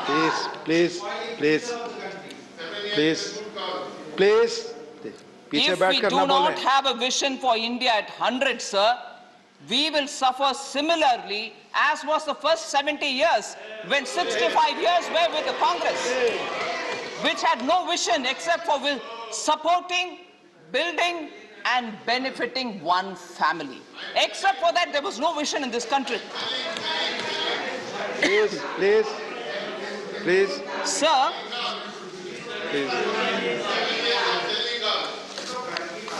Please. If we do not have a vision for India at 100, sir, we will suffer similarly as was the first 70 years when 65 years were with the Congress, which had no vision except for supporting, building and benefiting one family. Except for that, there was no vision in this country. Please. Sir,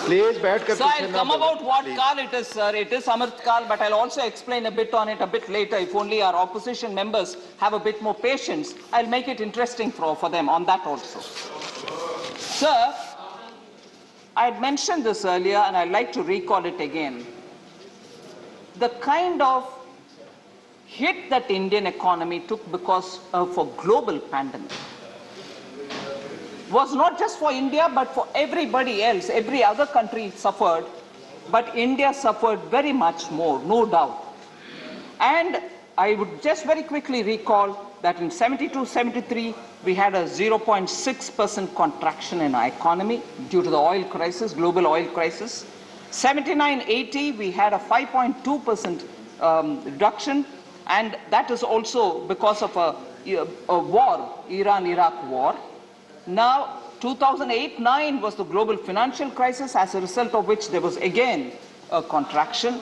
Please, so I'll come about what Kal it is, sir. It is Amrit Kal, but I'll also explain a bit on it a bit later. If only our opposition members have a bit more patience, I'll make it interesting for them on that also. Sir, I had mentioned this earlier and I'd like to recall it again. The kind of hit that Indian economy took because of a global pandemic was not just for India, but for everybody else. Every other country suffered, but India suffered very much more, no doubt. And I would just very quickly recall that in 72-73, we had a 0.6% contraction in our economy due to the oil crisis, global oil crisis. 79-80, we had a 5.2% reduction, and that is also because of a war, Iran-Iraq war. Now, 2008-9 was the global financial crisis, as a result of which there was again a contraction.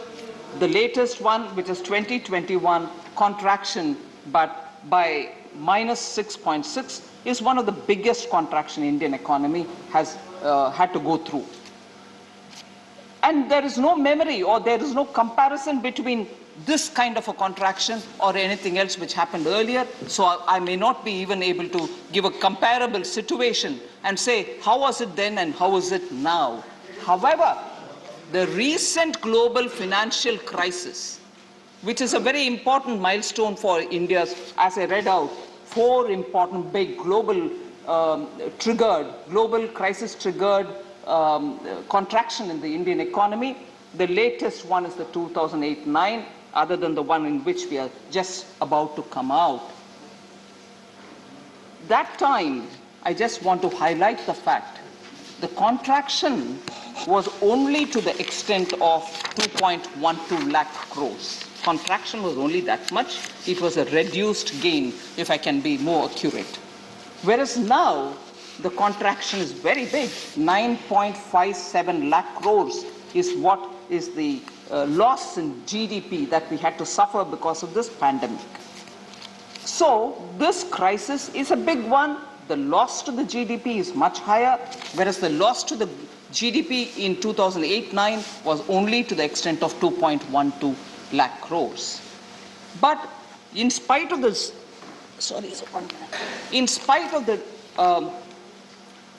The latest one, which is 2021, contraction, but by minus 6.6, is one of the biggest contraction Indian economy has had to go through. And there is no memory or there is no comparison between this kind of a contraction or anything else which happened earlier. So I may not be even able to give a comparable situation and say, how was it then and how is it now? However, the recent global financial crisis, which is a very important milestone for India, as I read out, 4 important big global crisis triggered contraction in the Indian economy. The latest one is the 2008-9, other than the one in which we are just about to come out. That time, I just want to highlight the fact the contraction was only to the extent of 2.12 lakh crores. Contraction was only that much. It was a reduced gain, if I can be more accurate. Whereas now, the contraction is very big. 9.57 lakh crores is what is the loss in GDP that we had to suffer because of this pandemic. So this crisis is a big one. The loss to the GDP is much higher, whereas the loss to the GDP in 2008-9 was only to the extent of 2.12 lakh crores. But in spite of this, in spite of the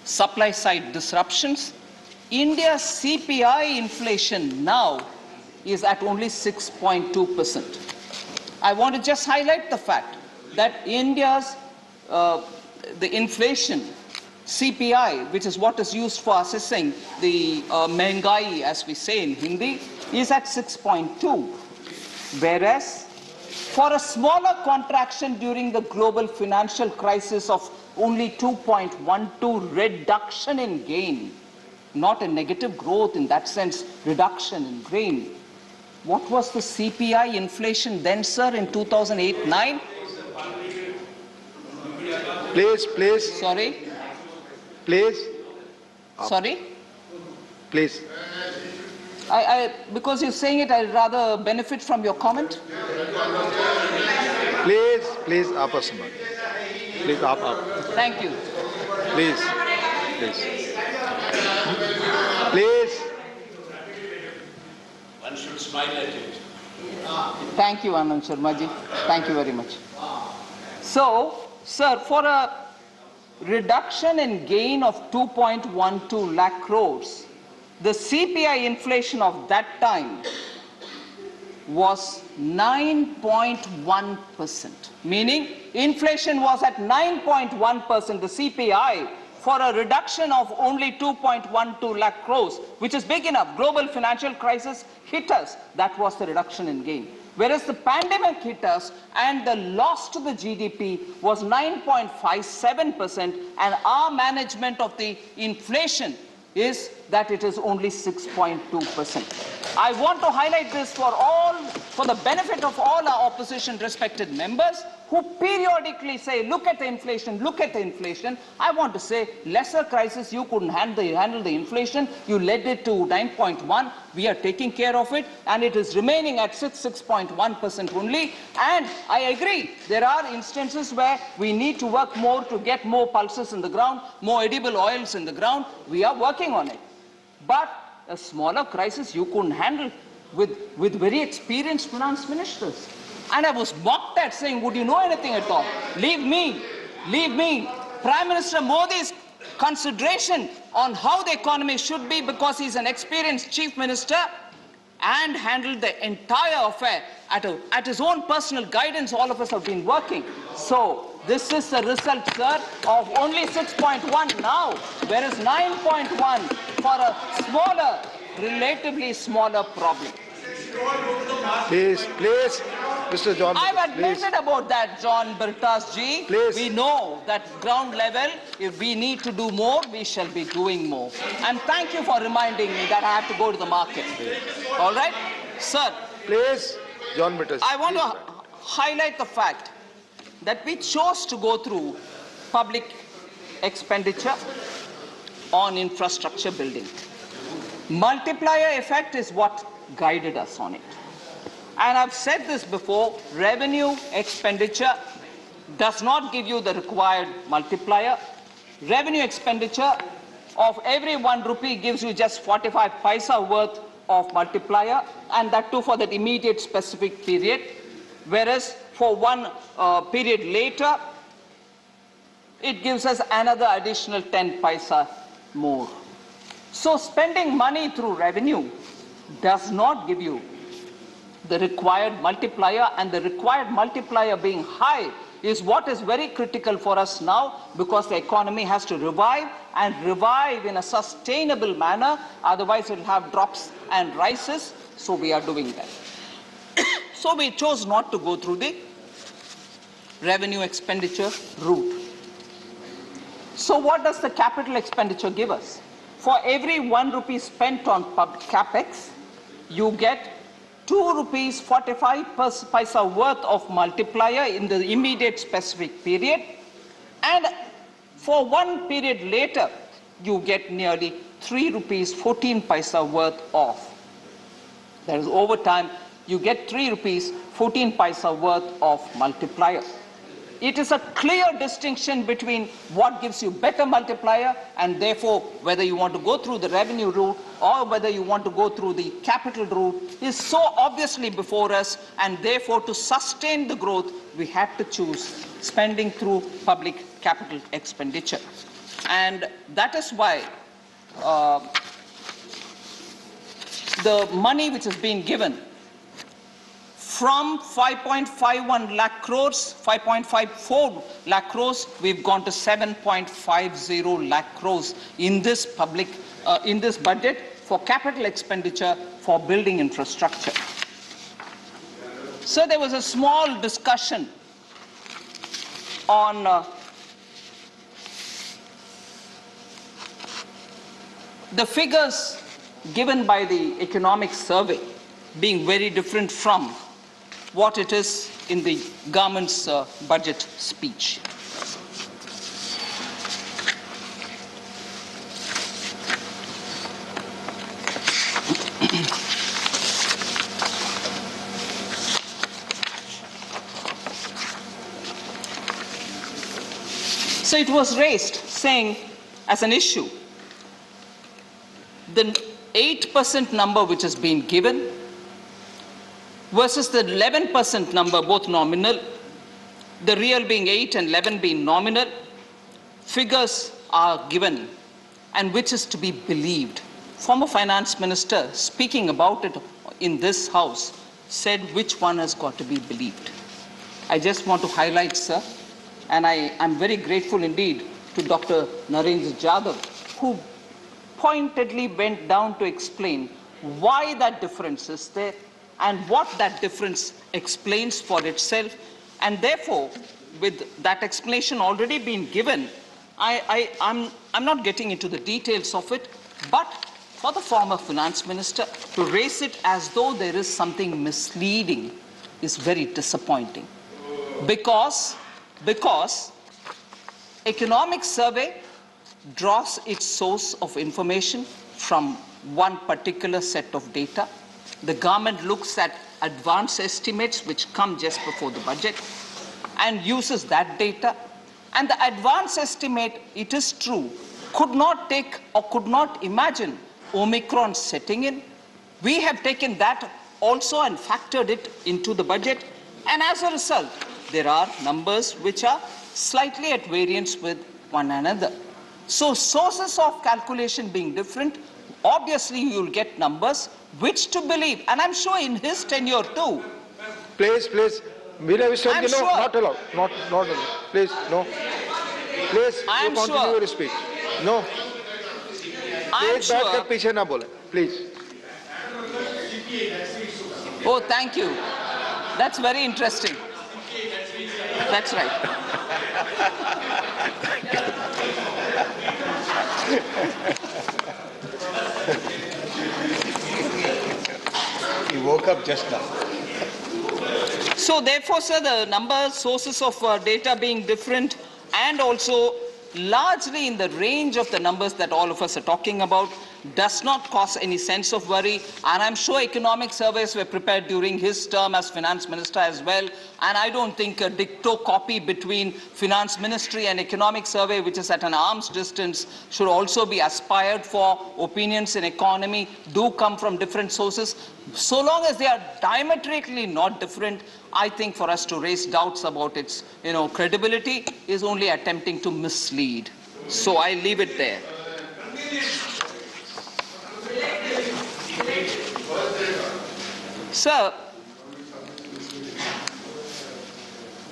supply side disruptions, India's CPI inflation now is at only 6.2%. I want to just highlight the fact that India's the inflation CPI, which is what is used for assessing the Mehngai, as we say in Hindi, is at 6.2. Whereas for a smaller contraction during the global financial crisis of only 2.12 reduction in gain, not a negative growth in that sense, reduction in gain. What was the CPI inflation then, sir, in 2008-9? Please. Sorry? Please. Sorry? Please. Because you're saying it, I'd rather benefit from your comment. Please, up. Please, up. Thank you. Please. One should smile at it. Thank you, Anand Sharma ji. Thank you very much. So, sir, for a reduction in gain of 2.12 lakh crores, the CPI inflation of that time was 9.1%, meaning inflation was at 9.1%, the CPI, for a reduction of only 2.12 lakh crores, which is big enough. Global financial crisis hit us. That was the reduction in gain. Whereas the pandemic hit us and the loss to the GDP was 9.57%, and our management of the inflation is that it is only 6.2%. I want to highlight this for the benefit of all our opposition respected members who periodically say, look at the inflation, look at the inflation. I want to say, lesser crisis, you couldn't handle the inflation. You led it to 9.1. We are taking care of it, and it is remaining at 6.1% only. And I agree, there are instances where we need to work more to get more pulses in the ground, more edible oils in the ground. We are working on it. But a smaller crisis you couldn't handle with very experienced finance ministers. And I was mocked at, saying, would you know anything at all? Leave me. Prime Minister Modi's consideration on how the economy should be, because he's an experienced chief minister and handled the entire affair at his own personal guidance. All of us have been working. So this is the result, sir, of only 6.1 now, whereas 9.1 for a smaller, relatively smaller problem. Please, Mr. John. I've Please. admitted about that, John Birtas ji. Please. We know that ground level, if we need to do more, we shall be doing more. And thank you for reminding me that I have to go to the market. All right? Sir. Please, John Mittas. I want to highlight the fact that we chose to go through public expenditure on infrastructure building. Multiplier effect is what guided us on it. And I've said this before, revenue expenditure does not give you the required multiplier. Revenue expenditure of every 1 rupee gives you just 45 paisa worth of multiplier, and that too for that immediate specific period. Whereas for one period later, it gives us another additional 10 paisa more. So spending money through revenue does not give you the required multiplier, and the required multiplier being high is what is very critical for us now, because the economy has to revive and revive in a sustainable manner. Otherwise, it will have drops and rises. So we are doing that. So we chose not to go through the revenue expenditure route. So what does the capital expenditure give us? For every 1 rupee spent on capex, you get 2 rupees 45 paisa worth of multiplier in the immediate specific period, and for 1 period later, you get nearly 3 rupees 14 paisa worth off. That is, over time, you get 3 rupees 14 paisa worth of multiplier. It is a clear distinction between what gives you better multiplier, and therefore whether you want to go through the revenue route or whether you want to go through the capital route is so obviously before us, and therefore to sustain the growth we had to choose spending through public capital expenditure. And that is why the money which has been given from 5.51 lakh crores, 5.54 lakh crores, we've gone to 7.50 lakh crores in this budget for capital expenditure for building infrastructure. So there was a small discussion on the figures given by the economic survey being very different from what it is in the government's budget speech. So it was raised, saying as an issue, the 8% number which has been given versus the 11% number, both nominal, the real being 8 and 11 being nominal, figures are given, and which is to be believed. Former finance minister, speaking about it in this house, said which one has got to be believed. I just want to highlight, sir, and I am very grateful indeed to Dr. Narendra Jadhav, who pointedly went down to explain why that difference is there and what that difference explains for itself. And therefore, with that explanation already been given, I'm not getting into the details of it, but for the former finance minister to raise it as though there is something misleading is very disappointing. Because economic survey draws its source of information from one particular set of data. The government looks at advance estimates which come just before the budget and uses that data. And the advance estimate, it is true, could not take or could not imagine Omicron setting in. We have taken that also and factored it into the budget. And as a result, there are numbers which are slightly at variance with one another. So sources of calculation being different, obviously you'll get numbers which to believe, and I'm sure in his tenure too. Please, Meena Viswanji, no, sure. not allowed. Not allowed. Please, no. Please, I'm you continue sure. your speech. No. I'm Please, बैठ कर sure. पीछे ना बोले. Please. Oh, thank you. That's very interesting. That's right. He woke up just now. So therefore, sir, the numbers, sources of data being different and also largely in the range of the numbers that all of us are talking about does not cause any sense of worry. And I'm sure economic surveys were prepared during his term as finance minister as well. And I don't think a dicto copy between finance ministry and economic survey, which is at an arm's distance, should also be aspired for. Opinions in economy do come from different sources. So long as they are diametrically not different, I think for us to raise doubts about its credibility is only attempting to mislead. So I leave it there. Sir,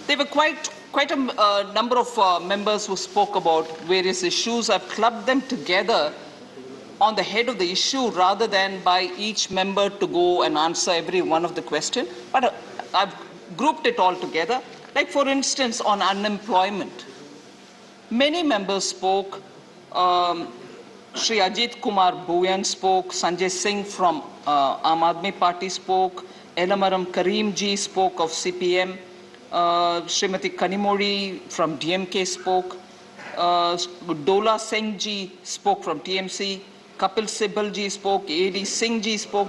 there were quite a number of members who spoke about various issues. I've clubbed them together on the head of the issue rather than by each member to go and answer every one of the questions. But I've grouped it all together. Like, for instance, on unemployment. Many members spoke. Shri Ajit Kumar Bhuyan spoke. Sanjay Singh from Aam Aadmi Party spoke. Elamaram Karim ji spoke of CPM. Srimati Kanimori from DMK spoke. Dola Singh ji spoke from TMC. Kapil Sibal ji spoke. A.D. Singh ji spoke.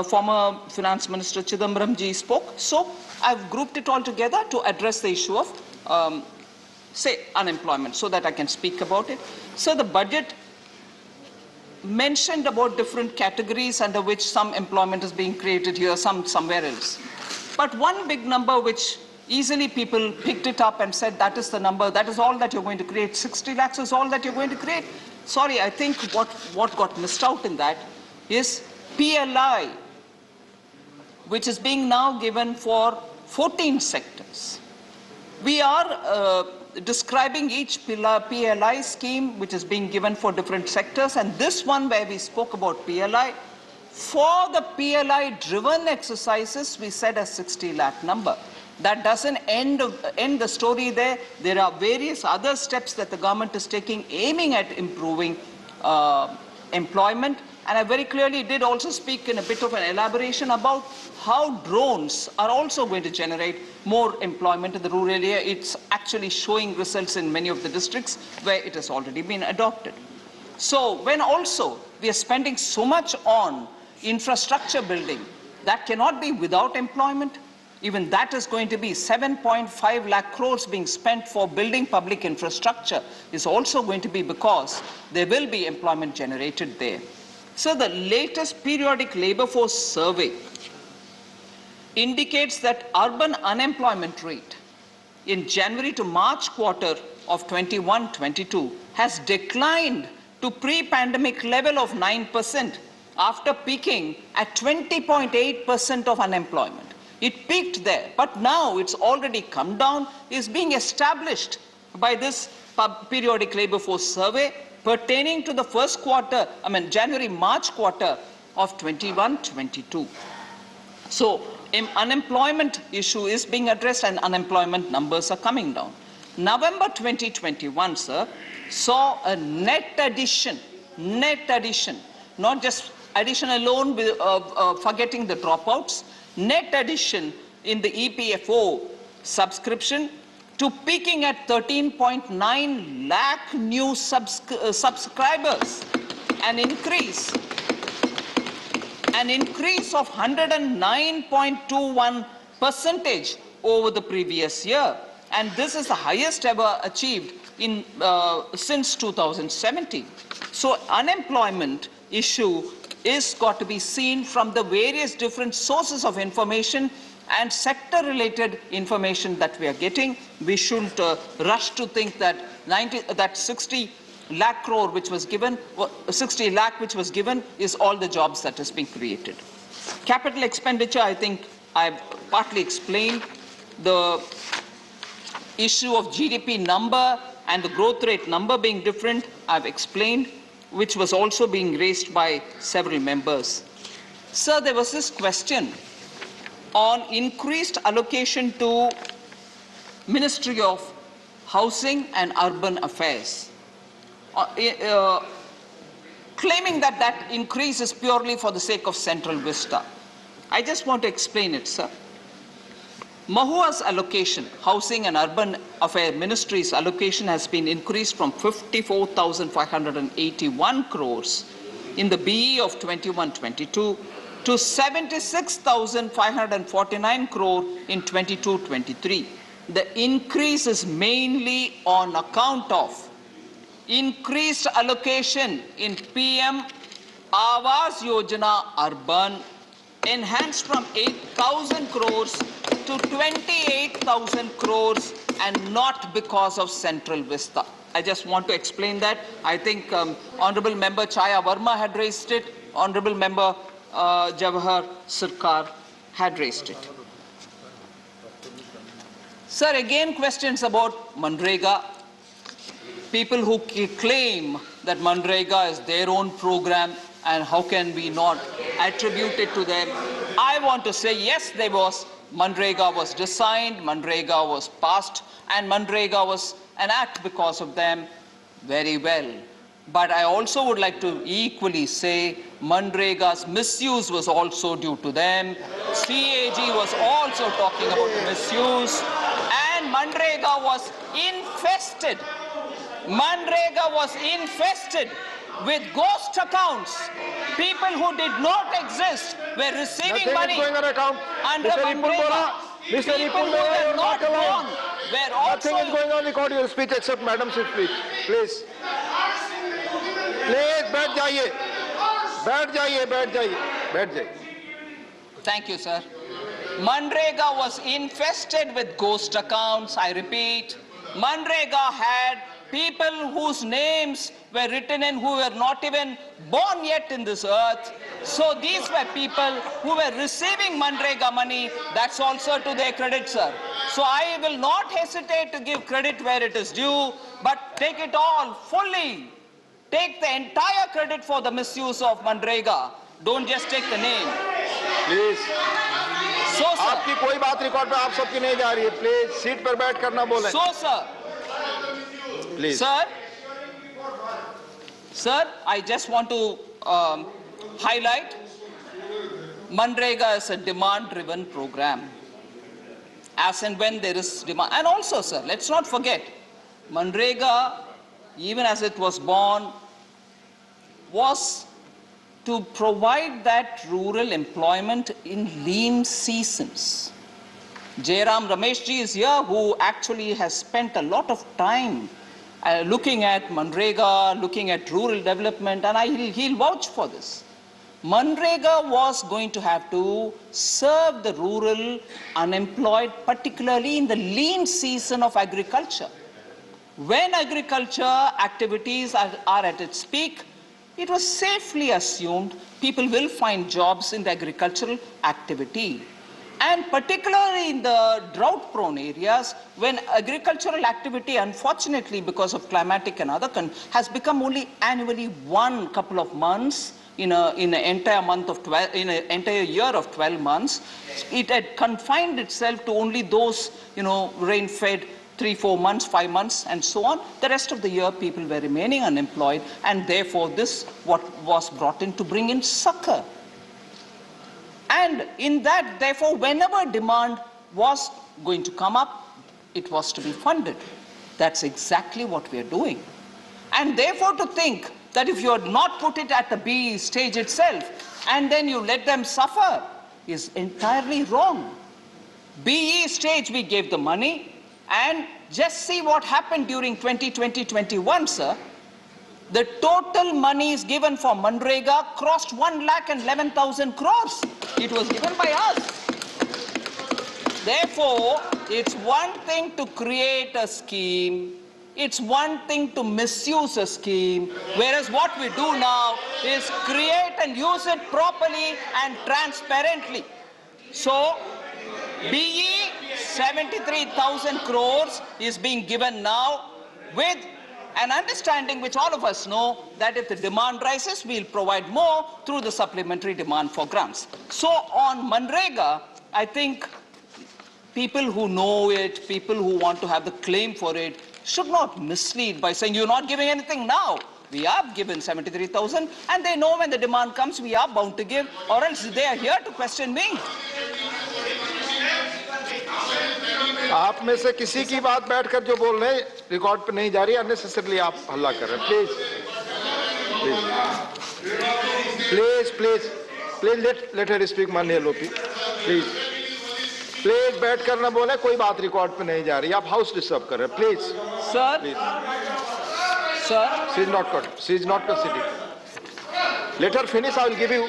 Former Finance Minister Chidambaram ji spoke. So I've grouped it all together to address the issue of, say, unemployment, so that I can speak about it. So the budget mentioned about different categories under which some employment is being created here, some somewhere else. But one big number which easily people picked it up and said that is the number, that is all that you're going to create, 60 lakhs is all that you're going to create. Sorry, I think what got missed out in that is PLI, which is being now given for 14 sectors. We are describing each PLI scheme which is being given for different sectors, and this one where we spoke about PLI, for the PLI driven exercises we said a 60 lakh number. That doesn't end the story there. There are various other steps that the government is taking aiming at improving employment. And I very clearly did also speak in a bit of an elaboration about how drones are also going to generate more employment in the rural area. It's actually showing results in many of the districts where it has already been adopted. So when also we are spending so much on infrastructure building, that cannot be without employment. Even that is going to be 7.5 lakh crores being spent for building public infrastructure is also going to be because there will be employment generated there. So the latest periodic labor force survey indicates that urban unemployment rate in January to March quarter of 21-22 has declined to pre-pandemic level of 9% after peaking at 20.8% of unemployment. It peaked there, but now it's already come down, is being established by this periodic labor force survey pertaining to the first quarter, January-March quarter of 21-22. So unemployment issue is being addressed and unemployment numbers are coming down. November 2021, sir, saw a net addition, not just addition alone, forgetting the dropouts, net addition in the EPFO subscription to peaking at 13.9 lakh new subscribers, an increase of 109.21% over the previous year. And this is the highest ever achieved in, since 2017. So unemployment issue is got to be seen from the various different sources of information and sector-related information that we are getting. We shouldn't rush to think that 60 lakh crore which was given, 60 lakh which was given is all the jobs that has been created. Capital expenditure, I think I've partly explained. The issue of GDP number and the growth rate number being different, I've explained, which was also being raised by several members. Sir, there was this question on increased allocation to Ministry of Housing and Urban Affairs, claiming that that increase is purely for the sake of Central Vista. I just want to explain it, sir. Mahua's allocation, Housing and Urban Affairs Ministry's allocation, has been increased from 54,581 crores in the BE of 21-22 to 76,549 crore in 22-23. The increase is mainly on account of increased allocation in PM Awas Yojana Urban, enhanced from 8,000 crores to 28,000 crores, and not because of Central Vista. I just want to explain that. I think Honorable Member Chaya Verma had raised it. Honorable Member Jawahar Sirkar had raised it. Sir, again questions about Manrega. People who claim that Manrega is their own program and how can we not attribute it to them. I want to say, yes, there was, Manrega was designed, Manrega was passed, and Manrega was an act because of them. Very well. But I also would like to equally say Manrega's misuse was also due to them. CAG was also talking about misuse, and Manrega was infested. Manrega was infested with ghost accounts. People who did not exist were receiving money under Manrega. People who were not born were also... Nothing is going on record your speech except Madam's speech. Please. Please, बैठ जाइए. बैठ जाइए, बैठ जाइए. बैठ जाइए. Thank you, sir. Manrega was infested with ghost accounts. I repeat, Manrega had people whose names were written in who were not even born yet in this earth. So these were people who were receiving Manrega money. That's also to their credit, sir. So I will not hesitate to give credit where it is due, but take it all fully. Take the entire credit for the misuse of Manrega. Don't just take the name. Please. So, sir. आपकी कोई बात record पे आप सबकी नहीं जा रही है. Please, सीट पर बैठ कर ना बोलें. So, sir. Please. Sir, I just want to highlight Manrega is a demand-driven program. As and when there is demand. And also, sir, let's not forget, Manrega, even as it was born, was to provide that rural employment in lean seasons. Jairam Rameshji is here, who actually has spent a lot of time looking at Manrega, looking at rural development, and he'll vouch for this. Manrega was going to have to serve the rural unemployed, particularly in the lean season of agriculture. When agriculture activities are at its peak, it was safely assumed people will find jobs in the agricultural activity. And particularly in the drought-prone areas, when agricultural activity, unfortunately, because of climatic and other has become only annually one couple of months, in an entire month of 12, in an entire year of 12 months. It had confined itself to only those, rain-fed 3, 4 months, 5 months, and so on. The rest of the year, people were remaining unemployed, and therefore this what was brought in to bring in succor. And in that, therefore, whenever demand was going to come up, it was to be funded. That's exactly what we are doing. And therefore, to think that if you had not put it at the BE stage itself, and then you let them suffer, is entirely wrong. BE stage, we gave the money, and just see what happened during 2020-21, sir. The total monies given for Manrega crossed 1,11,000 crores. It was given by us. Therefore, it's one thing to create a scheme, it's one thing to misuse a scheme, whereas what we do now is create and use it properly and transparently. So, BE 73,000 crores is being given now with an understanding which all of us know that if the demand rises, we'll provide more through the supplementary demand for grants. So on Manrega, I think people who know it, people who want to have the claim for it, should not mislead by saying you're not giving anything now. We have given 73,000, and they know when the demand comes, we are bound to give, or else they are here to question me. आप में से किसी की बात बैठकर जो बोल रहे हैं रिकॉर्ड पे नहीं जा रही, अननेसेसरली आप हल्ला कर रहे हैं. Please let her speak. माननीय लोपी, प्लीज बैठकर ना बोले, कोई बात रिकॉर्ड पे नहीं जा रही, आप हाउस डिस्टर्ब कर रहे हैं. Please sir, she is not considering. Let her finish, I will give you.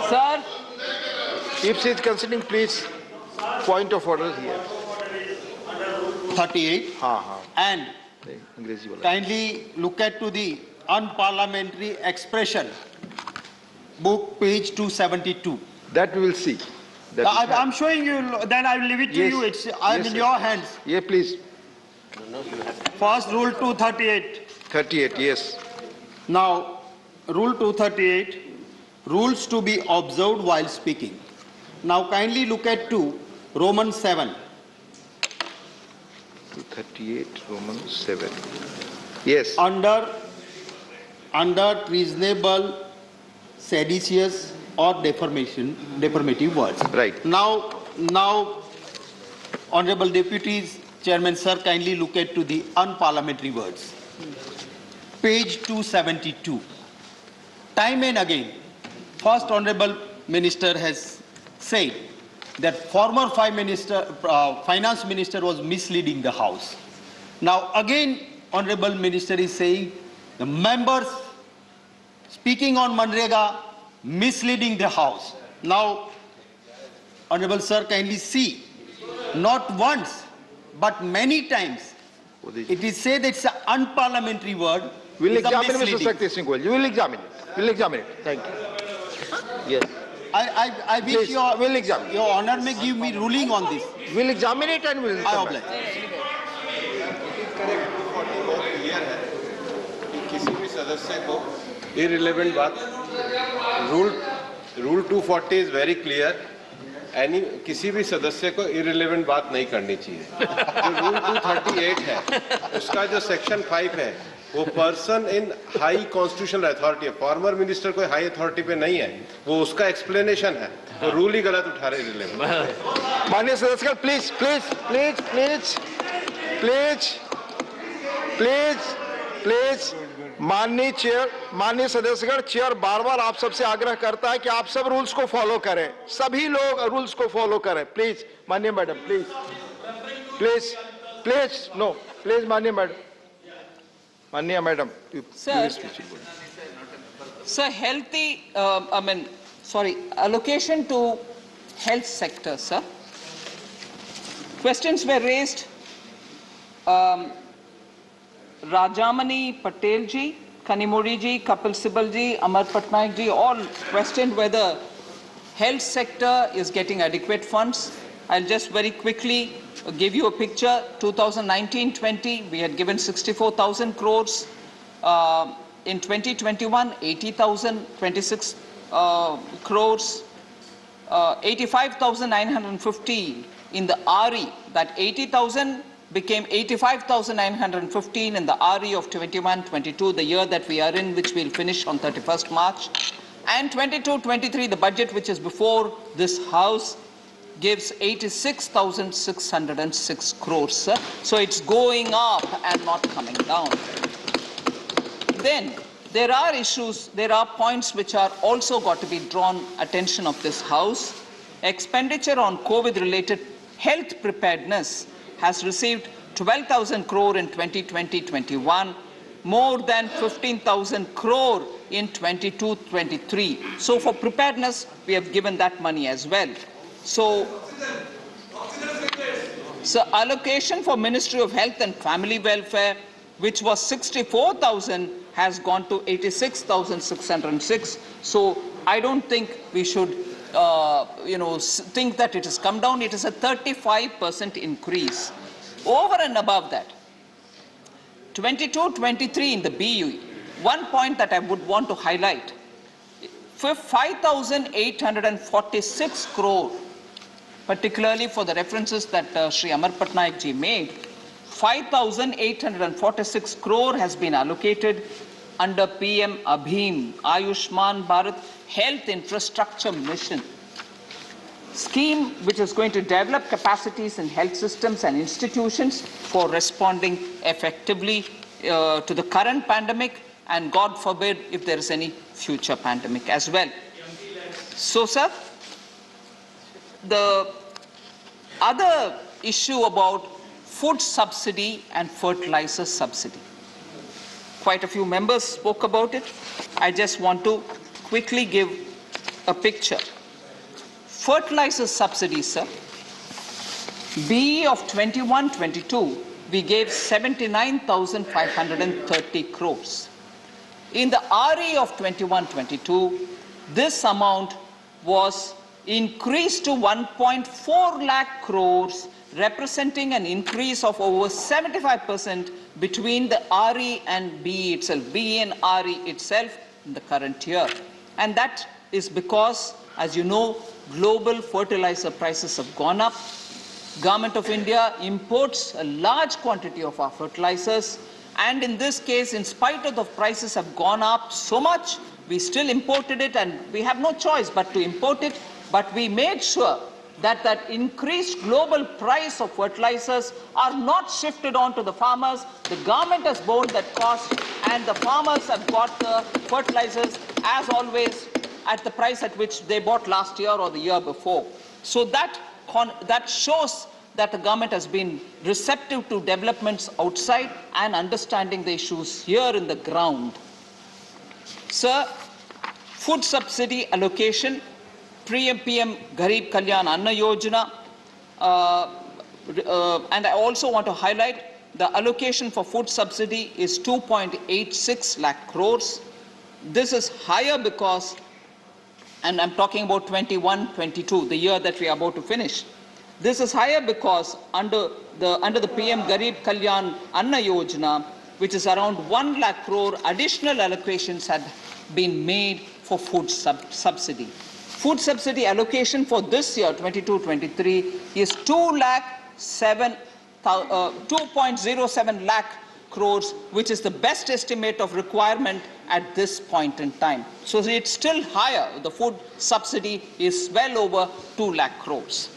Sir, if she is considering, please, point of order here. 38. And kindly look at to the unparliamentary expression, book page 272. That we will see. I'm showing you, then I will leave it to you. I'm in your hands. Yeah, please. First, rule 238. 38, yes. Now, rule 238, rules to be observed while speaking. Now, kindly look at Roman 7. 238, Roman 7. Yes. Under treasonable, seditious, or defamative words. Right. Now, Honorable Deputies, Chairman Sir, kindly look at the unparliamentary words. Page 272. Time and again, First Honorable Minister has said that former Finance Minister was misleading the House. Now again, Honorable Minister is saying the members speaking on Manrega misleading the House. Now, Honorable Sir, kindly see, not once, but many times, it is said it's an unparliamentary word. We'll examine, Mr. Shakti Singh. You will examine it. We'll examine it. Thank you. Yes. I wish Please, we'll examine. Your Honor may give me ruling on this. We'll examine it and we'll. I oblige. किसी भी सदस्य को irrelevant बात, rule 240 is very clear. किसी भी सदस्य को irrelevant बात नहीं करनी चाहिए. जो rule 238 है, उसका जो section 5 है, वो person in high constitutional authority है. फॉर्मर मिनिस्टर कोई हाई अथॉरिटी पे नहीं है, वो उसका एक्सप्लेनेशन है. तो रूल ही गलत उठा रहे हैं. माननीय सदस्य, please please please please please please please माननीय सदस्यगण, चेयर बार बार आप सबसे आग्रह करता है कि आप सब रूल्स को फॉलो करें, सभी लोग रूल्स को फॉलो करें. प्लीज माननीय madam, please please please no please माननीय madam. Manya Madam, Sir, allocation to health sector, sir. Questions were raised. Rajamani Patel ji, Kanimori ji, Kapil Sibal ji, Amar Patnaik ji, all questioned whether health sector is getting adequate funds. I'll just very quickly give you a picture. 2019-20, we had given 64,000 crores. in 2021, 80,000, 26 crores, 85,915 in the RE. That 80,000 became 85,915 in the RE of 21-22, the year that we are in, which we'll finish on 31st March. And 22-23, the budget which is before this House, gives 86,606 crores, sir. So it's going up and not coming down. Then there are issues, there are points which are also got to be drawn attention of this House. Expenditure on COVID-related health preparedness has received 12,000 crore in 2020-21, more than 15,000 crore in 22-23. So for preparedness, we have given that money as well. So allocation for Ministry of Health and Family Welfare, which was 64,000, has gone to 86,606. So I don't think we should think that it has come down. It is a 35% increase. Over and above that, 22-23 in the BUE, one point that I would want to highlight, 5,846 crore, particularly for the references that Sri Amar Patnaik ji made, 5,846 crore has been allocated under PM Abhim, Ayushman Bharat Health Infrastructure Mission scheme, which is going to develop capacities in health systems and institutions for responding effectively to the current pandemic, and God forbid if there is any future pandemic as well. So, sir, the other issue about food subsidy and fertilizer subsidy. Quite a few members spoke about it. I just want to quickly give a picture. Fertilizer subsidy, sir. BE of 21-22, we gave 79,530 crores. In the RE of 21-22, this amount was increased to 1.4 lakh crores, representing an increase of over 75% between the RE and BE itself, BE and RE itself in the current year. And that is because, as you know, global fertilizer prices have gone up. Government of India imports a large quantity of our fertilizers, and in this case, in spite of the prices have gone up so much, we still imported it, and we have no choice but to import it. But we made sure that that increased global price of fertilizers are not shifted on to the farmers. The government has borne that cost, and the farmers have got the fertilizers, as always, at the price at which they bought last year or the year before. So that shows that the government has been receptive to developments outside and understanding the issues here in the ground. Sir, food subsidy allocation, PM Garib Kalyan Anna Yojana, and I also want to highlight the allocation for food subsidy is 2.86 lakh crores. This is higher because, and I'm talking about 21-22, the year that we are about to finish. This is higher because under the PM Garib Kalyan Anna Yojana, which is around 1 lakh crore, additional allocations had been made for food subsidy. Food subsidy allocation for this year, 22-23, is 2.07 lakh crores, which is the best estimate of requirement at this point in time. So it's still higher. The food subsidy is well over 2 lakh crores.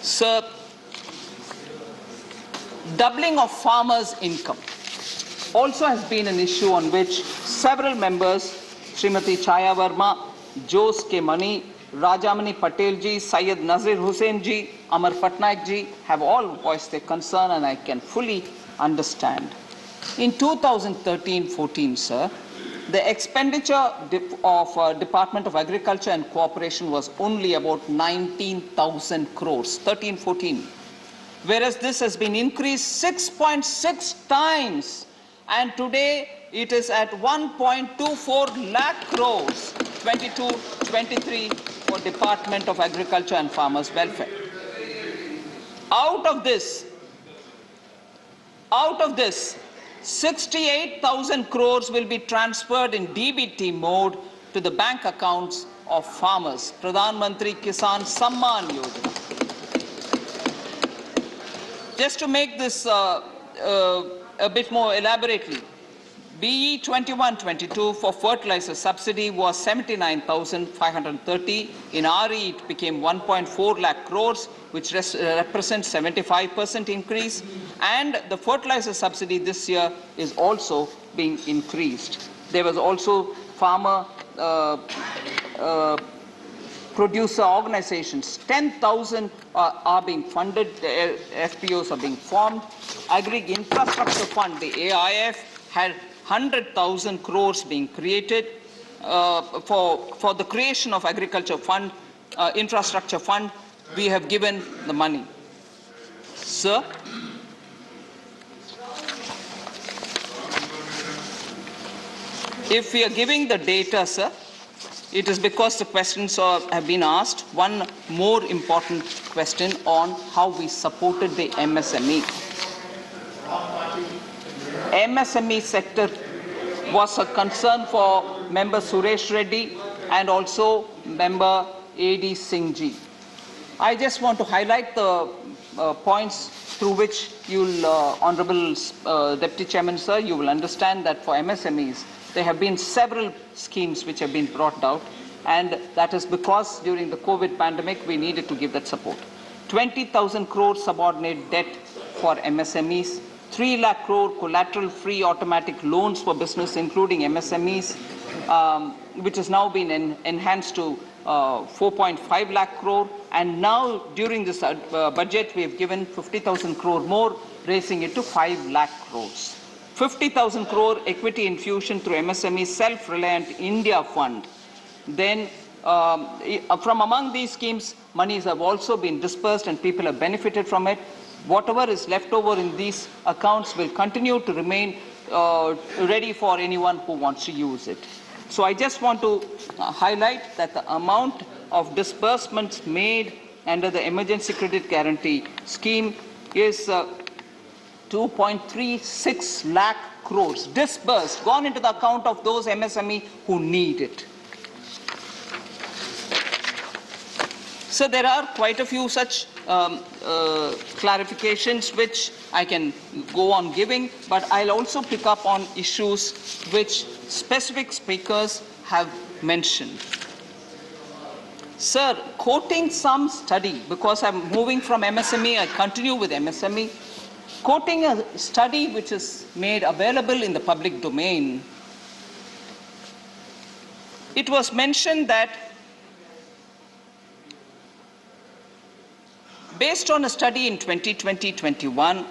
Sir, doubling of farmers' income also has been an issue on which several members, Srimati Chaya Verma, Jose K. Mani, Rajamani Patel ji, Syed Nazir Hussain ji, Amar Patnaik ji, have all voiced their concern, and I can fully understand. In 2013-14, sir, the expenditure of Department of Agriculture and Cooperation was only about 19,000 crores, 13-14. Whereas this has been increased 6.6 times, and today it is at 1.24 lakh crores, 22-23 for Department of Agriculture and Farmers Welfare. Out of this, Out of this, 68,000 crores will be transferred in DBT mode to the bank accounts of farmers. Pradhan Mantri Kisan Samman Yojana. Just to make this a bit more elaborately, BE 21-22 for fertilizer subsidy was 79,530. In RE, it became 1.4 lakh crores, which represents 75% increase. And the fertilizer subsidy this year is also being increased. There was also farmer producer organizations. 10,000 are being funded. The FPOs are being formed. Agri Infrastructure Fund, the AIF, had 100,000 crores being created for the creation of agriculture fund, infrastructure fund. We have given the money. Sir, if we are giving the data, sir, it is because the questions have been asked. One more important question on how we supported the MSME. MSME sector was a concern for member Suresh Reddy and also member A.D. Singh ji. I just want to highlight the points through which you'll, Honorable Deputy Chairman, sir, you will understand that for MSMEs, there have been several schemes which have been brought out, and that is because during the COVID pandemic, we needed to give that support. 20,000 crore subordinate debt for MSMEs, 3 lakh crore collateral-free automatic loans for business, including MSMEs, which has now been enhanced to 4.5 lakh crore. And now, during this budget, we have given 50,000 crore more, raising it to 5 lakh crores. 50,000 crore equity infusion through MSME Self-Reliant India Fund. Then, from among these schemes, monies have also been dispersed and people have benefited from it. Whatever is left over in these accounts will continue to remain ready for anyone who wants to use it. So I just want to highlight that the amount of disbursements made under the Emergency Credit Guarantee Scheme is 2.36 lakh crores disbursed, gone into the account of those MSME who need it. So there are quite a few such clarifications which I can go on giving, but I'll also pick up on issues which specific speakers have mentioned. Sir, quoting some study, because I'm moving from MSME, I continue with MSME, quoting a study which is made available in the public domain, it was mentioned that based on a study in 2020-21,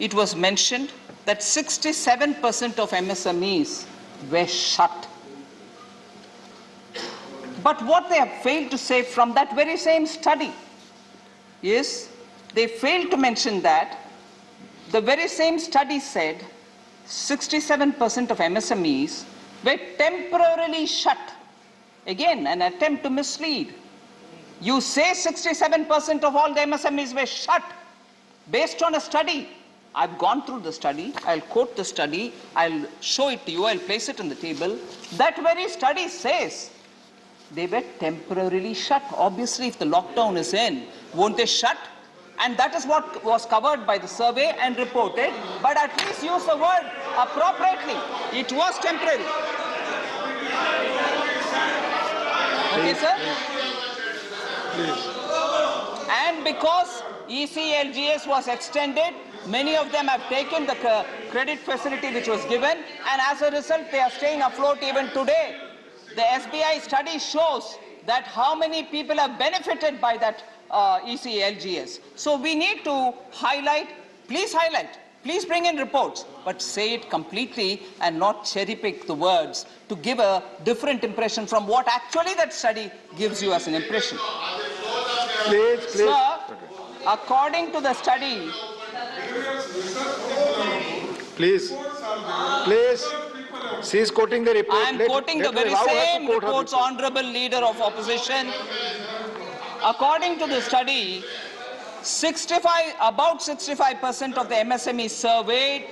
it was mentioned that 67% of MSMEs were shut. But what they have failed to say from that very same study is they failed to mention that the very same study said 67% of MSMEs were temporarily shut. Again, an attempt to mislead. You say 67% of all the MSMEs were shut based on a study. I've gone through the study. I'll quote the study. I'll show it to you. I'll place it on the table. That very study says they were temporarily shut. Obviously, if the lockdown is in, won't they shut? And that is what was covered by the survey and reported. But at least use the word appropriately. It was temporary. Okay, sir? Please. And because ECLGS was extended, many of them have taken the credit facility which was given, and as a result, they are staying afloat even today. The SBI study shows that how many people have benefited by that ECLGS. So we need to highlight, please bring in reports, but say it completely and not cherry pick the words to give a different impression from what actually that study gives you as an impression. Please. Sir, according to the study, Please. She is quoting the report. I am quoting the very same reports, Honorable Leader of Opposition. According to the study, about 65% of the MSMEs surveyed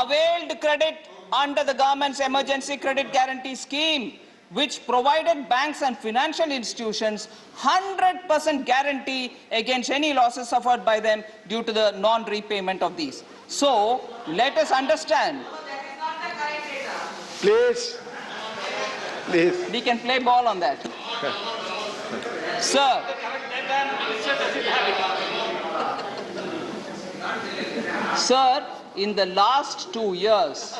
availed credit under the government's emergency credit guarantee scheme, which provided banks and financial institutions 100% guarantee against any losses suffered by them due to the non-repayment of these. So, let us understand. Please. Please. We can play ball on that. Sir. Sir, in the last 2 years,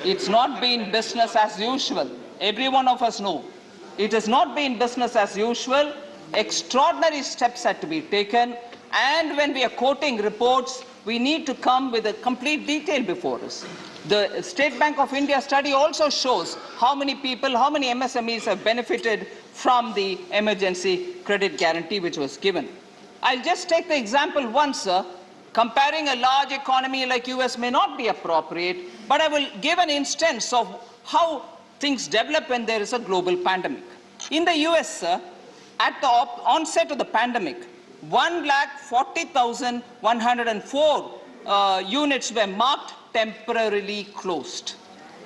it's not been business as usual. Every one of us know. It has not been business as usual. Extraordinary steps had to be taken. And when we are quoting reports, we need to come with a complete detail before us. The State Bank of India study also shows how many people, how many MSMEs have benefited from the emergency credit guarantee which was given. I'll just take the example once, sir. Comparing a large economy like US may not be appropriate, but I will give an instance of how things develop when there is a global pandemic. In the US, sir, at the onset of the pandemic, 140,104 units were marked temporarily closed.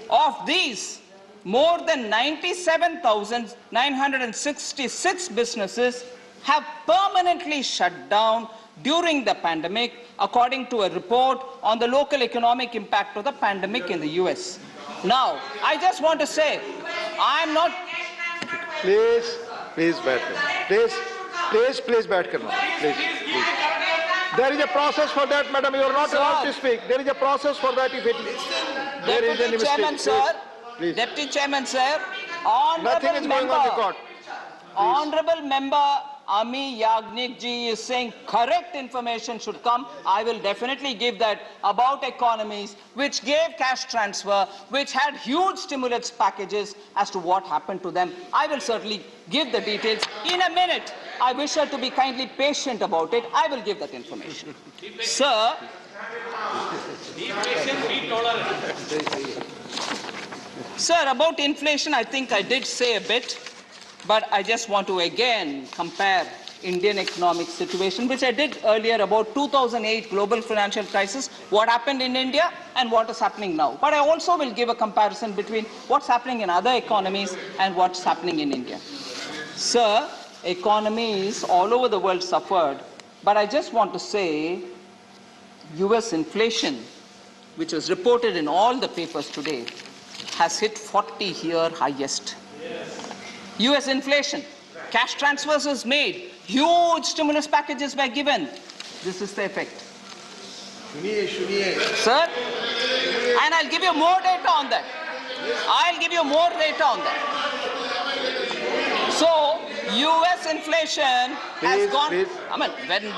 Of these, more than 97,966 businesses have permanently shut down during the pandemic, according to a report on the local economic impact of the pandemic in the US. Now, I just want to say, I'm not... Please, please, back. Please, please, please, back. Please, please. There is a process for that, madam. You are not allowed to speak. There is a process for that. If it there is any mistake, Chairman, sir. Please. Deputy Chairman, sir. Honorable Nothing is going on record. Honorable Member Ami Yagnik ji is saying correct information should come. I will definitely give that about economies which gave cash transfer, which had huge stimulus packages as to what happened to them. I will certainly give the details in a minute. I wish her to be kindly patient about it. I will give that information. Sir, sir, about inflation, I think I did say a bit. But I just want to again compare Indian economic situation, which I did earlier about 2008 global financial crisis, what happened in India and what is happening now. But I also will give a comparison between what's happening in other economies and what's happening in India. Sir, economies all over the world suffered, but I just want to say US inflation, which was reported in all the papers today, has hit 40-year highest. US inflation, cash transfers was made, huge stimulus packages were given. This is the effect. Sir, and I'll give you more data on that. I'll give you more data on that. So, US inflation has gone. Please. I mean, when,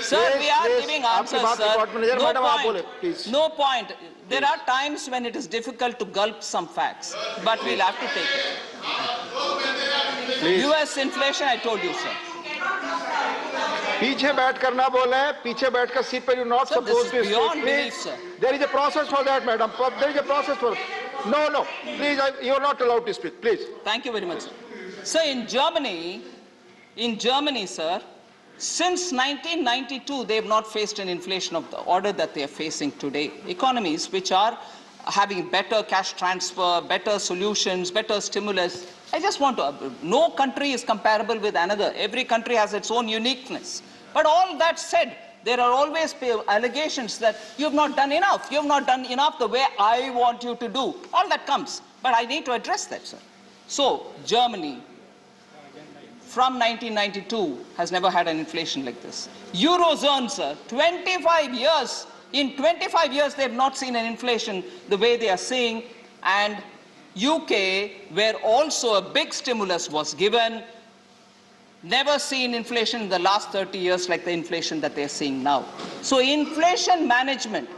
sir, we are giving answers, sir. No point. No point. There are times when it is difficult to gulp some facts, but we'll have to take it. Please. US inflation, I told you, sir. पीछे बैठ कर ना बोले, पीछे बैठ कर seat पर you not Sir, this supposed is to speak. beyond Please. belief, sir. There is a process for that, madam. There is a process for. No, please, you are not allowed to speak. Please. Thank you very much, sir. Sir, in Germany, sir, since 1992, they have not faced an inflation of the order that they are facing today. Economies which are having better cash transfer, better solutions, better stimulus. I just want to, no country is comparable with another. Every country has its own uniqueness. But all that said, there are always allegations that you have not done enough. You have not done enough the way I want you to do. All that comes. But I need to address that, sir. So, Germany, from 1992, has never had an inflation like this. Eurozone, sir, 25 years. In 25 years, they have not seen an inflation the way they are seeing. And UK, where also a big stimulus was given, never seen inflation in the last 30 years like the inflation that they're seeing now. So inflation management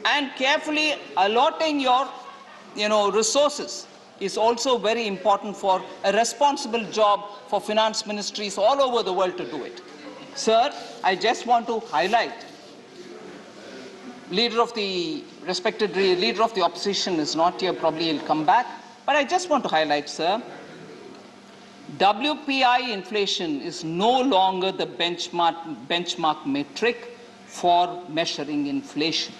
and carefully allotting your resources is also very important for a responsible job for finance ministries all over the world to do it. Sir, I just want to highlight, respected leader of the opposition is not here, probably he'll come back. But I just want to highlight, sir, WPI inflation is no longer the benchmark metric for measuring inflation.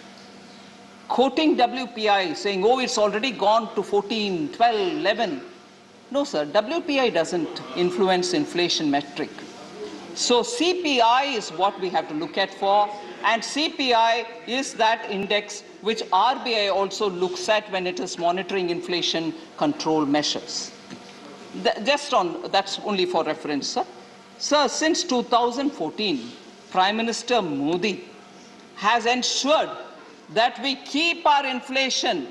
Quoting WPI, saying, oh, it's already gone to 14, 12, 11. No, sir, WPI doesn't influence inflation metric. So CPI is what we have to look at for, and CPI is that index which RBI also looks at when it is monitoring inflation control measures. That's only for reference, sir. Sir, since 2014, Prime Minister Modi has ensured that we keep our inflation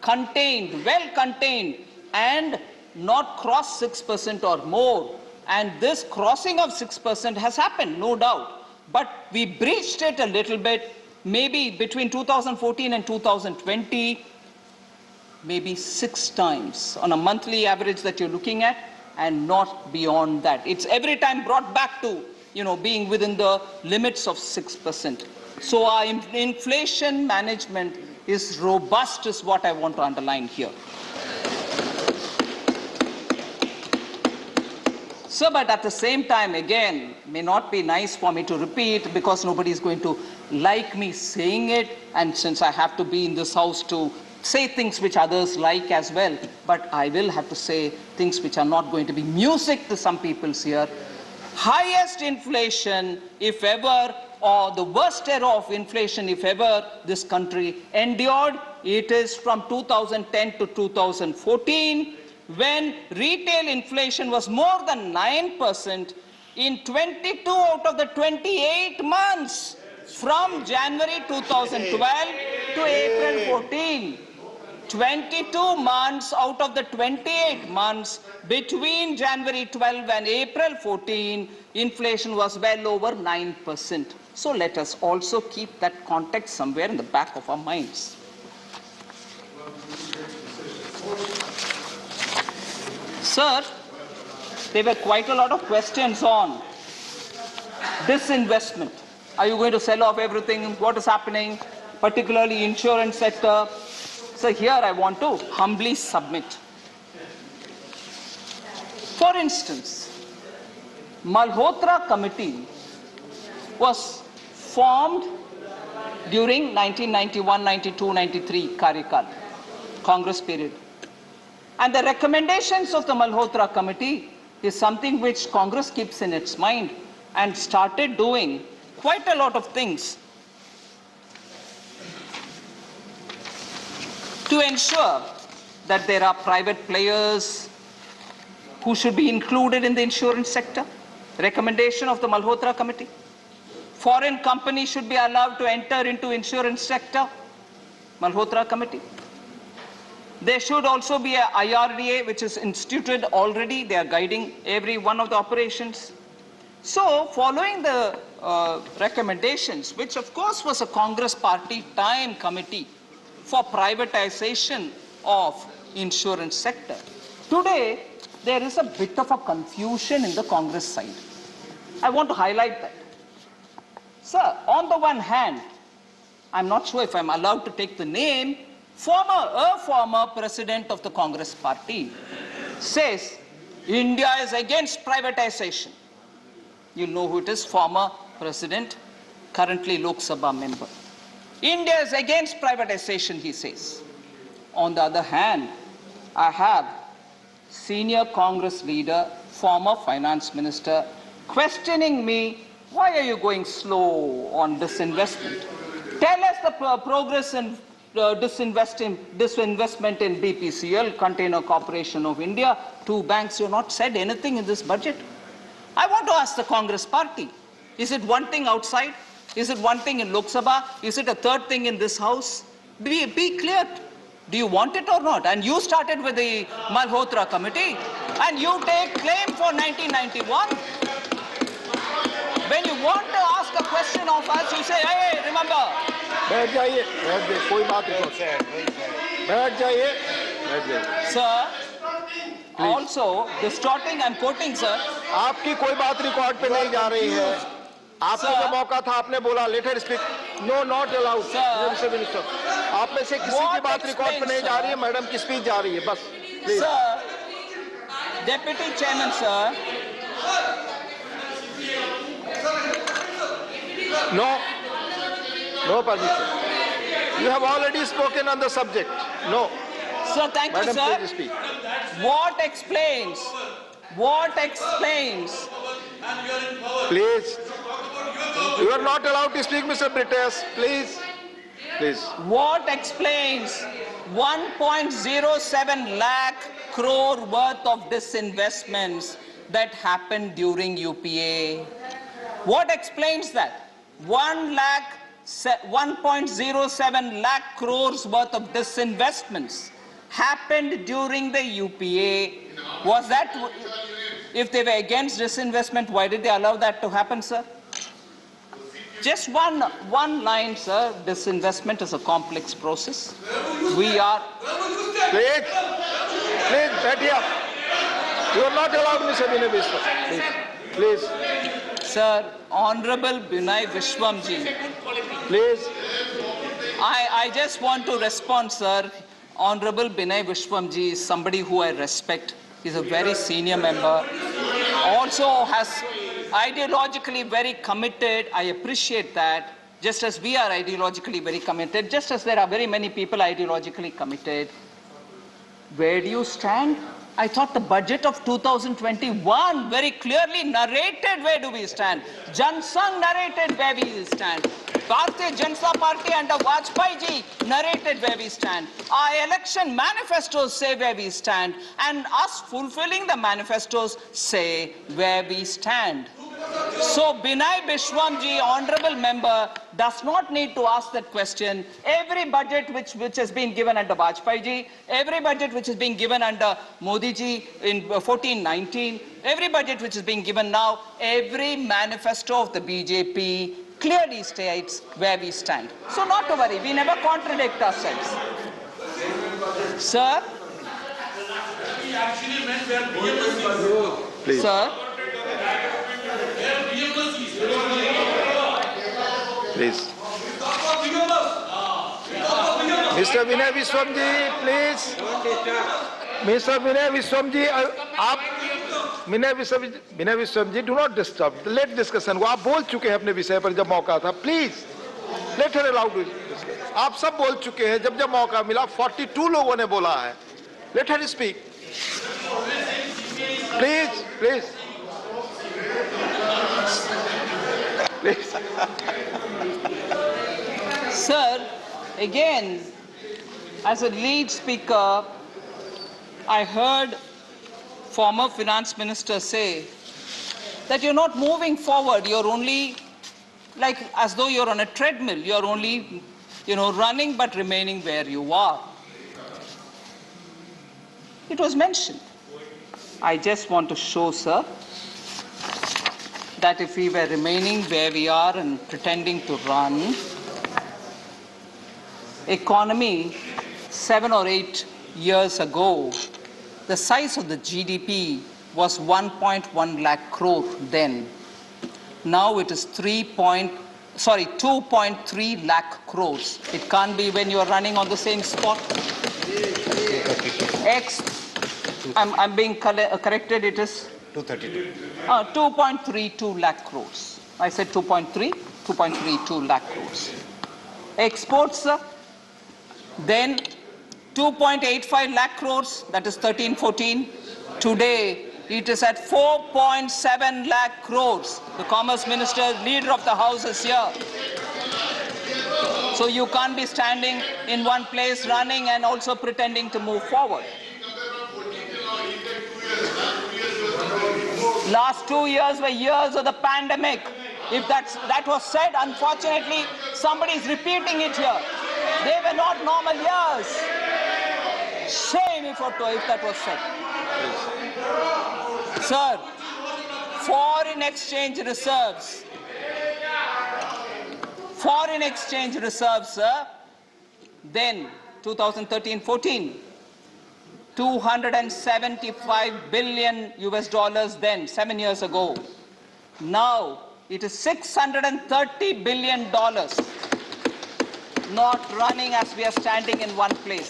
contained, well contained, and not cross 6% or more. And this crossing of 6% has happened, no doubt. But we breached it a little bit, maybe between 2014 and 2020, maybe 6 times on a monthly average that you're looking at, and not beyond that. It's every time brought back to, being within the limits of 6%. So our inflation management is robust, is what I want to underline here. So, but at the same time, again, may not be nice for me to repeat because nobody is going to like me saying it, and since I have to be in this house to say things which others like as well, but I will have to say things which are not going to be music to some people's ear. Highest inflation, if ever, or the worst era of inflation, if ever, this country endured, it is from 2010 to 2014, when retail inflation was more than 9% in 22 out of the 28 months from January 2012 to April 14. 22 months out of the 28 months between January 12 and April 14, inflation was well over 9%. So let us also keep that context somewhere in the back of our minds. Sir, there were quite a lot of questions on disinvestment. Are you going to sell off everything? What is happening, particularly insurance sector? So here I want to humbly submit. For instance, Malhotra Committee was formed during 1991, 92, 93 कार्यकाल, Congress period. And the recommendations of the Malhotra Committee is something which Congress keeps in its mind and started doing quite a lot of things to ensure that there are private players who should be included in the insurance sector. Recommendation of the Malhotra Committee. Foreign companies should be allowed to enter into insurance sector. Malhotra Committee. There should also be a IRDA which is instituted already. They are guiding every one of the operations. So following the recommendations, which of course was a Congress party time committee for privatization of insurance sector. Today, there is a bit of a confusion in the Congress side. I want to highlight that. Sir, on the one hand, I'm not sure if I'm allowed to take the name, a former president of the Congress party says India is against privatization. You know who it is, former president, currently Lok Sabha member. India is against privatization, he says. On the other hand, I have senior Congress leader, former finance minister, questioning me, why are you going slow on disinvestment? Tell us the progress in disinvestment in BPCL, Container Corporation of India. 2 banks, you have not said anything in this budget. I want to ask the Congress party, is it one thing outside? Is it one thing in Lok Sabha? Is it a third thing in this house? Be clear. Do you want it or not? And you started with the Malhotra Committee, and you take claim for 1991. When you want to ask a question of us, you say, hey, remember. बैठ जाइए, कोई बात नहीं, बैठ जाइए. Sir, also distorting, I'm quoting, sir. आपकी कोई बात रिकॉर्ड पे नहीं जा रही है. आपको जो मौका था आपने बोला let her speak. No not allowed. Minister, आप में से किसी की बात रिकॉर्ड पे नहीं जा रही है, मैडम की स्पीच जा रही है, बस. Sir, Deputy Chairman, sir. No. No permission. You have already spoken on the subject. No. Sir, thank you, Madam, sir. please speak. What explains? Please. You are not allowed to speak, Mr. Brites. Please. Please. What explains 1.07 lakh crore worth of disinvestments that happened during UPA? What explains that? 1.07 lakh crores worth of disinvestments happened during the UPA. Was that, if they were against disinvestment, why did they allow that to happen, sir? Just one line, sir. Disinvestment is a complex process. We are... Please. Please, get here. You are not allowed, Mr. Binay Biswam. Please. Please. Sir, Honorable Binay Vishwamji. Please. I just want to respond, sir. Honorable Binay Vishwamji is somebody who I respect. He's a very senior member. Also has ideologically very committed. I appreciate that. Just as we are ideologically very committed, just as there are very many people ideologically committed. Where do you stand? I thought the budget of 2021 very clearly narrated where do we stand. Jan Sangh narrated where we stand. Bharatiya Janata Party under Vajpayee ji narrated where we stand. Our election manifestos say where we stand, and us fulfilling the manifestos say where we stand. So Binay Vishwamji, honorable member, does not need to ask that question. Every budget which has been given under Vajpayee ji, every budget which is being given under Modi ji in 14-19, every budget which is being given now, every manifesto of the BJP clearly states where we stand. So not to worry, we never contradict ourselves. Sir? Please. Sir? Please. Mr. Binay Vishwamji, please. Mr. Binay Vishwamji, आप Binay Vishwamji, do not disturb. Let discussion. वो आप बोल चुके हैं अपने विषय पर जब मौका था. Please. Let her allow to discuss. आप सब बोल चुके हैं जब मौका मिला. 42 लोगों ने बोला है. Let her speak. Please, please. Please. Sir, again, as a lead speaker, I heard former finance minister say that you're not moving forward, you're only like as though you're on a treadmill, you're only, running but remaining where you are. It was mentioned. I just want to show, sir, that if we were remaining where we are and pretending to run, economy 7 or 8 years ago, the size of the GDP was 1.1 lakh crore then. Now it is 2.3 lakh crores. It can't be when you are running on the same spot. I'm being corrected, it is 2.32 lakh crores. I said 2.32 lakh crores. Exports, then 2.85 lakh crores, that is 13-14. Today, it is at 4.7 lakh crores. The Commerce Minister, Leader of the House is here. So you can't be standing in one place running and also pretending to move forward. Last 2 years were years of the pandemic. If that was said, unfortunately, somebody is repeating it here. They were not normal years. Shame if that was said. Sir, foreign exchange reserves, sir, then 2013-14, $275 billion then, 7 years ago. Now it is $630 billion, not running as we are standing in one place.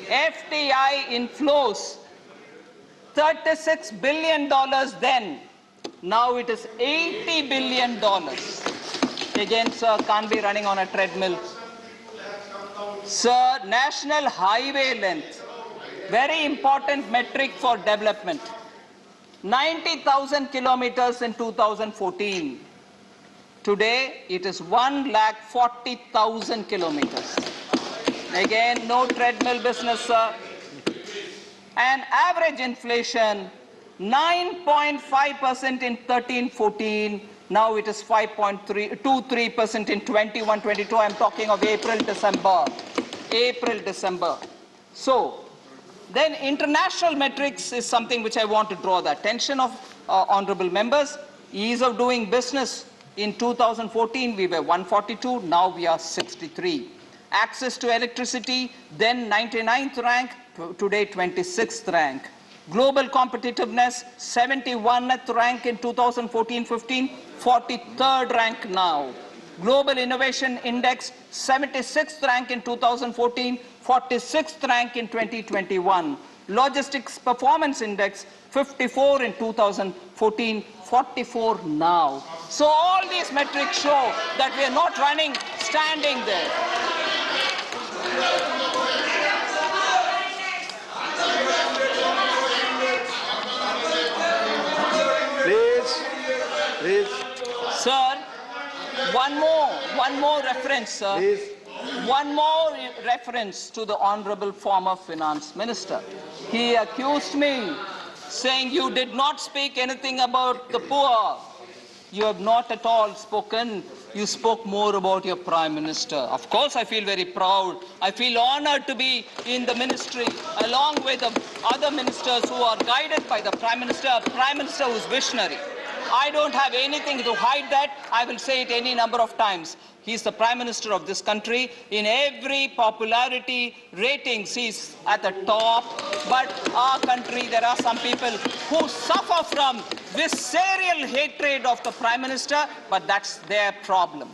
FDI inflows $36 billion then. Now it is $80 billion. Again, sir, can't be running on a treadmill. Sir, national highway length, very important metric for development. 90,000 kilometers in 2014. Today, it is 140,000 kilometers. Again, no treadmill business, sir. And average inflation, 9.5% in 13-14. Now it is 5.23% in 21-22. I'm talking of April, December. April, December. So, then international metrics is something which I want to draw the attention of honorable members. Ease of doing business. In 2014, we were 142. Now we are 63. Access to electricity, then 99th rank, today 26th rank. Global competitiveness, 71th rank in 2014-15, 43rd rank now. Global Innovation Index, 76th rank in 2014, 46th rank in 2021. Logistics Performance Index, 54 in 2014, 44 now. So all these metrics show that we are not running standing there. Please. Sir, one more reference, sir. Please. One more reference to the Honorable former Finance Minister. He accused me, saying you did not speak anything about the poor. You have not at all spoken. You spoke more about your Prime Minister. Of course, I feel very proud. I feel honored to be in the ministry along with the other ministers who are guided by the Prime Minister, a Prime Minister who is visionary. I don't have anything to hide that. I will say it any number of times. He's the Prime Minister of this country. In every popularity ratings, he's at the top. But our country, there are some people who suffer from visceral hatred of the Prime Minister, but that's their problem.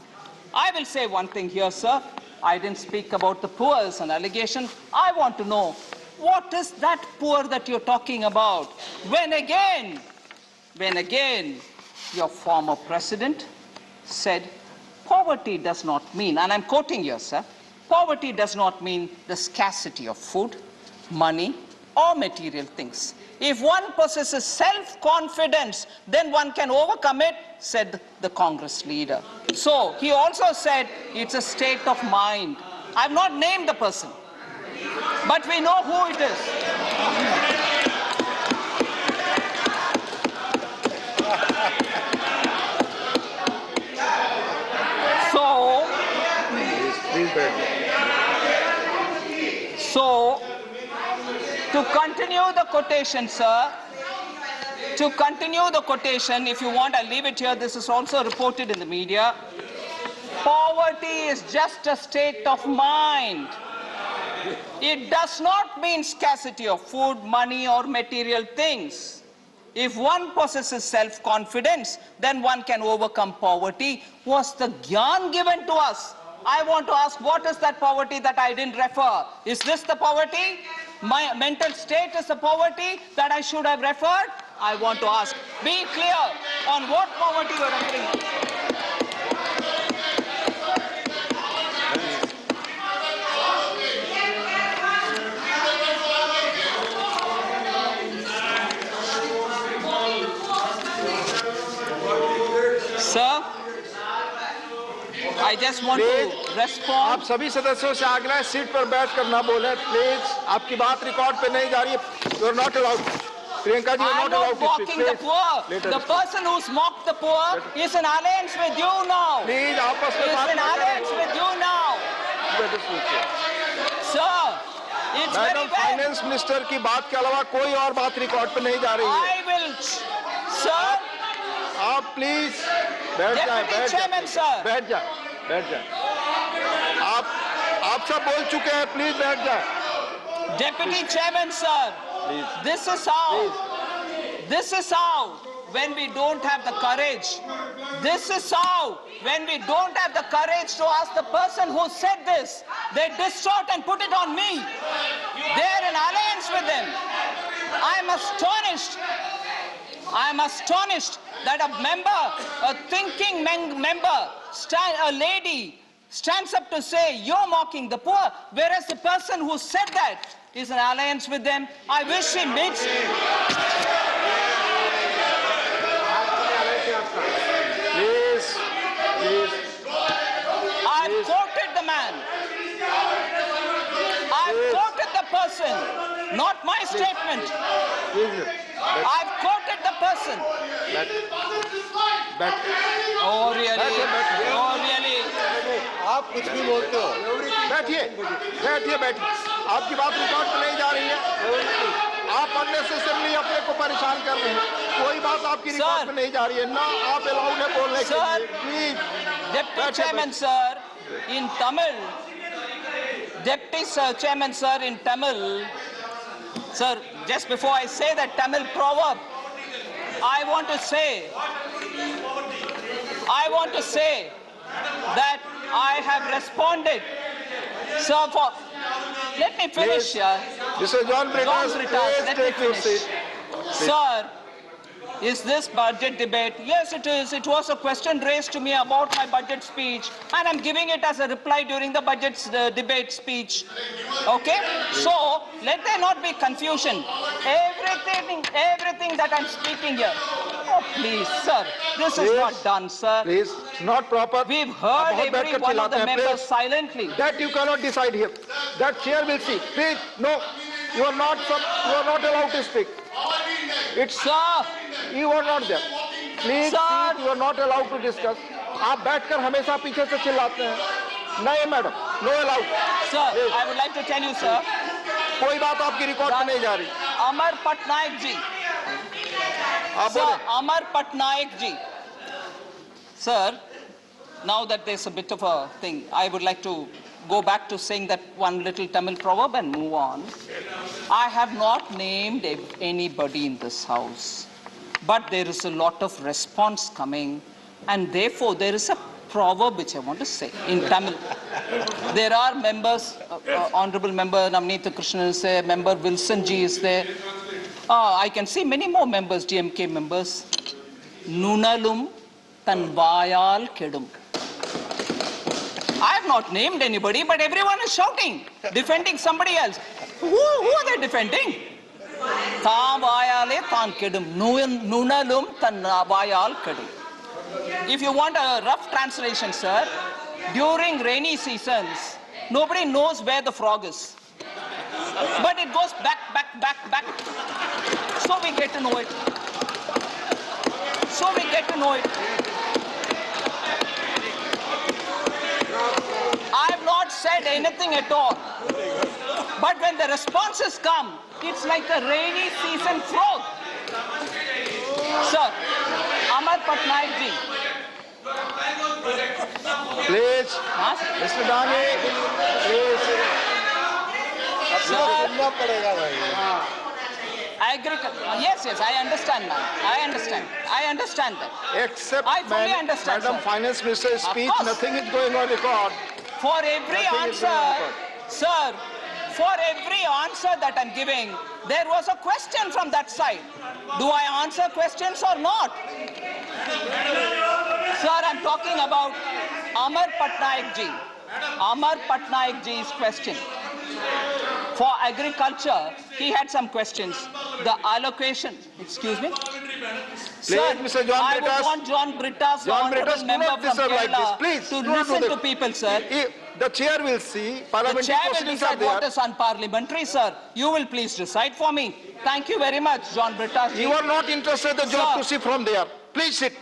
I will say one thing here, sir. I didn't speak about the poor as an allegation. I want to know, what is that poor that you're talking about? When again, your former president said, poverty does not mean, and I'm quoting here, sir, poverty does not mean the scarcity of food, money, or material things. If one possesses self-confidence, then one can overcome it, said the Congress leader. So he also said it's a state of mind. I've not named the person, but we know who it is. So, to continue the quotation, sir, to continue the quotation, if you want, I'll leave it here. This is also reported in the media. Poverty is just a state of mind. It does not mean scarcity of food, money, or material things. If one possesses self-confidence, then one can overcome poverty. Was the gyan given to us? I want to ask, what is that poverty that I didn't refer? Is this the poverty? My mental state is the poverty that I should have referred? I want to ask. Be clear on what poverty you are referring to. Sir, I just want to respond. आप सभी सदस्यों से आग्रह है seat पर बैठकर ना बोलें प्लीज आपकी बात रिकॉर्ड पे नहीं जा रही है you are not allowed Priyanka ji I'm not mocking the poor. The person who's mocked the poor is in alliance with you now. Please आपस में बात Is in alliance with you now. Sir, it's very madam bad. Finance minister की बात के अलावा कोई और बात रिकॉर्ड पे नहीं जा रही है I will, sir. आप प्लीज बैठ जाएं बैठ जाएं आप सब बोल चुके हैं प्लीज बैठ जाएं Deputy Chairman, sir, this is how, when we don't have the courage, this is how, when we don't have the courage to ask the person who said this, they distort and put it on me. They're in alliance with them. I am astonished that a member, a thinking member, a lady, stands up to say, you're mocking the poor, whereas the person who said that is in alliance with them. I wish he meets. Please. I've quoted the man. I've quoted the person, not my statement. I've quoted the person. Oh, really? Oh, really? आप कुछ भी बोलते हो बैठिए आपकी बात record पे नहीं जा रही है आप अननेसेसरली अपने को परेशान कर रहे हैं कोई बात आपकी रिकॉर्ड पे नहीं जा रही है ना आप अलाउड है बोलने के लिए please Deputy Chairman, sir, in Tamil, Deputy Chairman, sir, in Tamil, sir, just before I say that Tamil proverb, I want to say that I have responded, sir, for, let me finish here. Mr. John Britas, please let me take your finish. seat. Sir, is this budget debate? Yes, it is. It was a question raised to me about my budget speech, and I'm giving it as a reply during the budget debate speech. Okay? So, let there not be confusion. Everything that I'm speaking here. Oh, please, sir. This is not done, sir. Please, not proper. We've heard every one of the members silently. That you cannot decide here. That chair will see. Please, no. You are not allowed to speak. It's Sir. You are not there. Please, Sir. you are not allowed to discuss. आप बैठकर हमेशा पीछे से चिल्लाते हैं. नहीं madam, no allowed. Sir, I would like to tell you, sir. कोई बात आपकी रिकॉर्ड में नहीं जा रही. Amar Patnaik ji. आप Sir, बोले. Amar Patnaik ji. Sir, now that there's a bit of a thing, I would like to go back to saying that one little Tamil proverb and move on. I have not named anybody in this house, but there is a lot of response coming, and therefore there is a proverb which I want to say in Tamil. There are members, Honorable Member Namnitha Krishnan is there, Member Wilson Ji is there. I can see many more members, DMK members. Nunalum Tanvayal Kedum. I have not named anybody, but everyone is shouting, defending somebody else. Who are they defending? Tanvayale Tan Kedum. Nunalum Tanvayal Kedum. If you want a rough translation, sir, during rainy seasons, nobody knows where the frog is. But it goes back. So we get to know it. I have not said anything at all. But when the responses come, it's like a rainy season frog. Sir, Amar Patnaik ji. Please, Huh? Mr. Dani, please. Sir, yes, I understand, ma'am. I understand that. Except, I fully understand, Madam sir. Finance Minister's Of speech, course. nothing is going on record. For every Nothing is going on answer, record. sir, for every answer that I'm giving, there was a question from that side. Do I answer questions or not? Sir, I'm talking about Amar Patnaik ji. Amar Patnaik ji's question. For agriculture, he had some questions. The allocation, excuse me? Sir, Mr. John I would Britas. want John Britas, the John honorable Britas, do member not from deserve like this. Kerala, Please, to do not do listen that. to people, sir. The chair will see, The parliamentary chair will proceedings are decide what there. is unparliamentary, sir. You will please decide for me. Thank you very much, John Britas. You are not interested in the job Sir. to see from there. Please sit.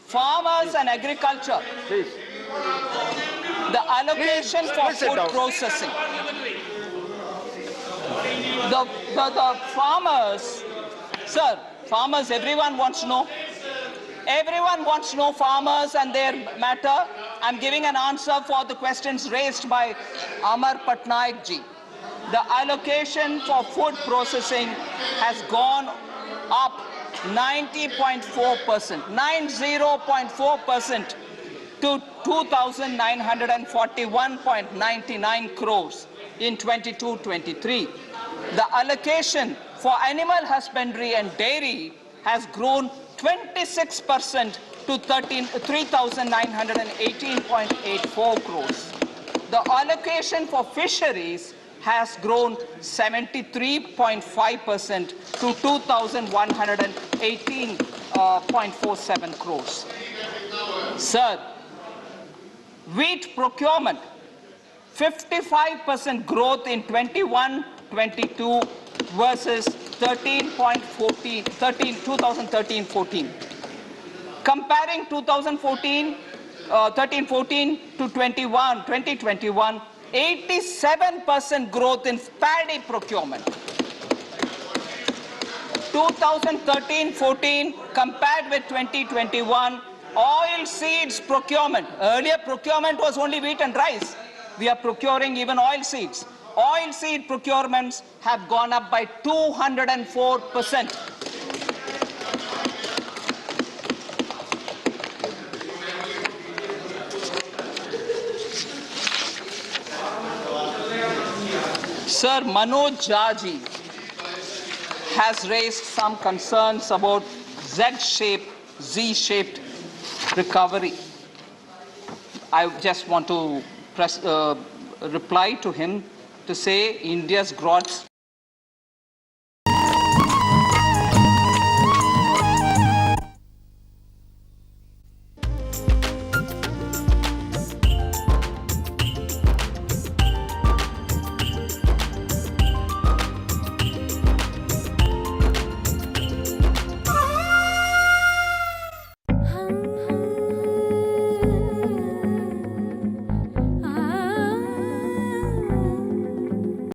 Farmers and agriculture. Please. The allocation for please sit food down. processing. The farmers, sir, farmers, everyone wants to know. Everyone wants to know farmers and their matter. I'm giving an answer for the questions raised by Amar Patnaik ji. The allocation for food processing has gone up 90.4%, 90.4% to 2,941.99 crores in 22-23. The allocation for animal husbandry and dairy has grown 26% to 3,918.84 crores. The allocation for fisheries has grown 73.5% to 2,118.47 crores. Sir, wheat procurement, 55% growth in 21-22 versus 2013-14. Comparing 13-14 to 2021, 87% growth in paddy procurement. 2013-14 compared with 2021, oil seeds procurement. Earlier procurement was only wheat and rice. We are procuring even oil seeds. Oil seed procurements have gone up by 204%. Sir, Manoj Jaji has raised some concerns about Z-shaped recovery. I just want to reply to him to say India's gross